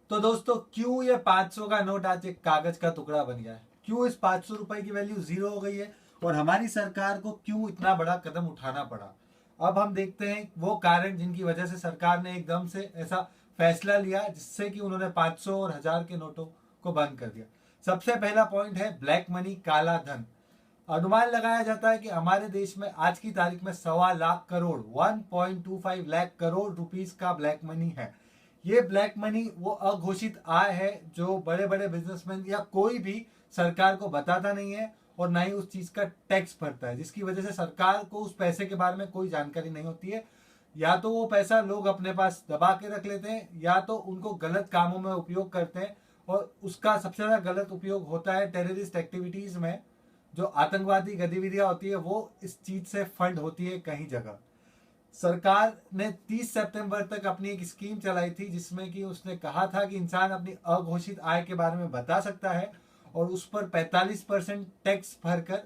तो दोस्तों क्यों ये 500 का नोट आज एक कागज का टुकड़ा बन गया है, क्यों इस 500 रुपए की वैल्यू जीरो हो गई है और हमारी सरकार को क्यों इतना बड़ा कदम उठाना पड़ा। अब हम देखते हैं वो कारण जिनकी वजह से सरकार ने एकदम से ऐसा फैसला लिया जिससे कि उन्होंने 500 और 1000 के नोटों को बंद कर दिया। सबसे पहला पॉइंट है ब्लैक मनी, काला धन। अनुमान लगाया जाता है कि हमारे देश में आज की तारीख में 1.25 लाख करोड़ 1.25 लाख करोड़ रुपीस का ब्लैक मनी है। ये ब्लैक मनी वो अघोषित आय है जो बड़े बड़े बिजनेसमैन या कोई भी सरकार को बताता नहीं है और ना ही उस चीज का टैक्स भरता है, जिसकी वजह से सरकार को उस पैसे के बारे में कोई जानकारी नहीं होती है। या तो वो पैसा लोग अपने पास दबा के रख लेते हैं या तो उनको गलत कामों में उपयोग करते हैं, और उसका सबसे ज्यादा गलत उपयोग होता है टेररिस्ट एक्टिविटीज में। जो आतंकवादी गतिविधियां होती है वो इस चीज से फंड होती है कहीं जगह। सरकार ने 30 सितंबर तक अपनी एक स्कीम चलाई थी जिसमें कि उसने कहा था कि इंसान अपनी अघोषित आय के बारे में बता सकता है और उस पर 45% टैक्स भरकर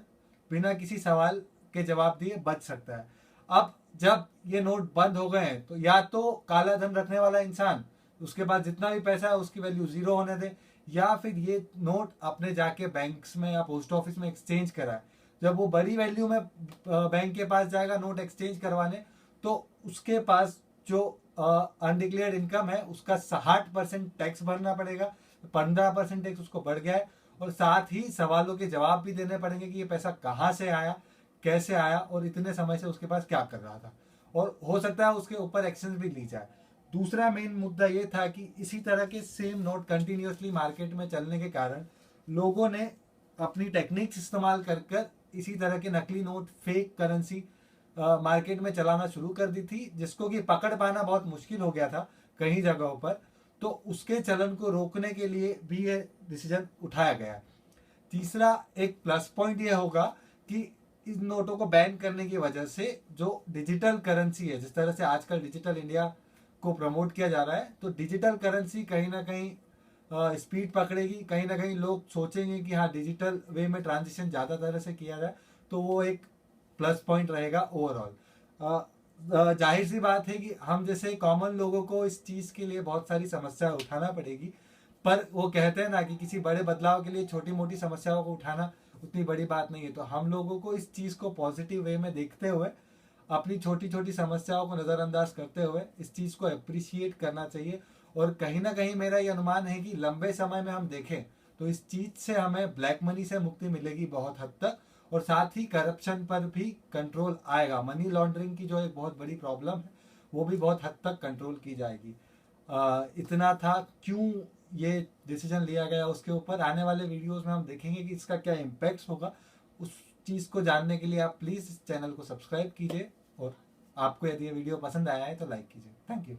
बिना किसी सवाल के जवाब दिए बच सकता है। अब जब ये नोट बंद हो गए हैं तो या तो काला धन रखने वाला इंसान उसके पास जितना भी पैसा है उसकी वैल्यू जीरो होने दे, या फिर ये नोट अपने जाके बैंक्स में या पोस्ट ऑफिस में एक्सचेंज कराए। जब वो बड़ी वैल्यू में बैंक के पास जाएगा नोट एक्सचेंज करवाने, तो उसके पास जो अनडिक्लेयर्ड इनकम है उसका 60% टैक्स भरना पड़ेगा। 15% टैक्स उसको बढ़ गया है और साथ ही सवालों के जवाब भी देने पड़ेंगे कि ये पैसा कहाँ से आया, कैसे आया और इतने समय से उसके पास क्या कर रहा था, और हो सकता है उसके ऊपर एक्शन भी ली जाए। दूसरा मेन मुद्दा ये था कि इसी तरह के सेम नोट कंटिन्यूसली मार्केट में चलने के कारण लोगों ने अपनी टेक्निक्स इस्तेमाल कर कर इसी तरह के नकली नोट, फेक करेंसी मार्केट में चलाना शुरू कर दी थी, जिसको कि पकड़ पाना बहुत मुश्किल हो गया था कई जगहों पर। तो उसके चलन को रोकने के लिए भी ये डिसीजन उठाया गया। तीसरा एक प्लस पॉइंट ये होगा कि इन नोटों को बैन करने की वजह से जो डिजिटल करेंसी है, जिस तरह से आजकल डिजिटल इंडिया को प्रमोट किया जा रहा है, तो डिजिटल करेंसी कहीं ना कहीं स्पीड पकड़ेगी। कहीं ना कहीं लोग सोचेंगे कि हाँ डिजिटल वे में ट्रांजिशन ज़्यादा तरह से किया जाए, तो वो एक प्लस पॉइंट रहेगा ओवरऑल। जाहिर सी बात है कि हम जैसे कॉमन लोगों को इस चीज़ के लिए बहुत सारी समस्या उठाना पड़ेगी, पर वो कहते हैं ना कि किसी बड़े बदलाव के लिए छोटी मोटी समस्याओं को उठाना उतनी बड़ी बात नहीं है। तो हम लोगों को इस चीज़ को पॉजिटिव वे में देखते हुए अपनी छोटी छोटी समस्याओं को नज़रअंदाज करते हुए इस चीज़ को अप्रिशिएट करना चाहिए। और कहीं ना कहीं मेरा ये अनुमान है कि लंबे समय में हम देखें तो इस चीज़ से हमें ब्लैक मनी से मुक्ति मिलेगी बहुत हद तक, और साथ ही करप्शन पर भी कंट्रोल आएगा। मनी लॉन्ड्रिंग की जो एक बहुत बड़ी प्रॉब्लम है वो भी बहुत हद तक कंट्रोल की जाएगी। इतना था क्यों ये डिसीजन लिया गया, उसके ऊपर आने वाले वीडियोस में हम देखेंगे कि इसका क्या इम्पैक्ट होगा। उस चीज़ को जानने के लिए आप प्लीज़ इस चैनल को सब्सक्राइब कीजिए और आपको यदि ये वीडियो पसंद आया है तो लाइक कीजिए। Thank you.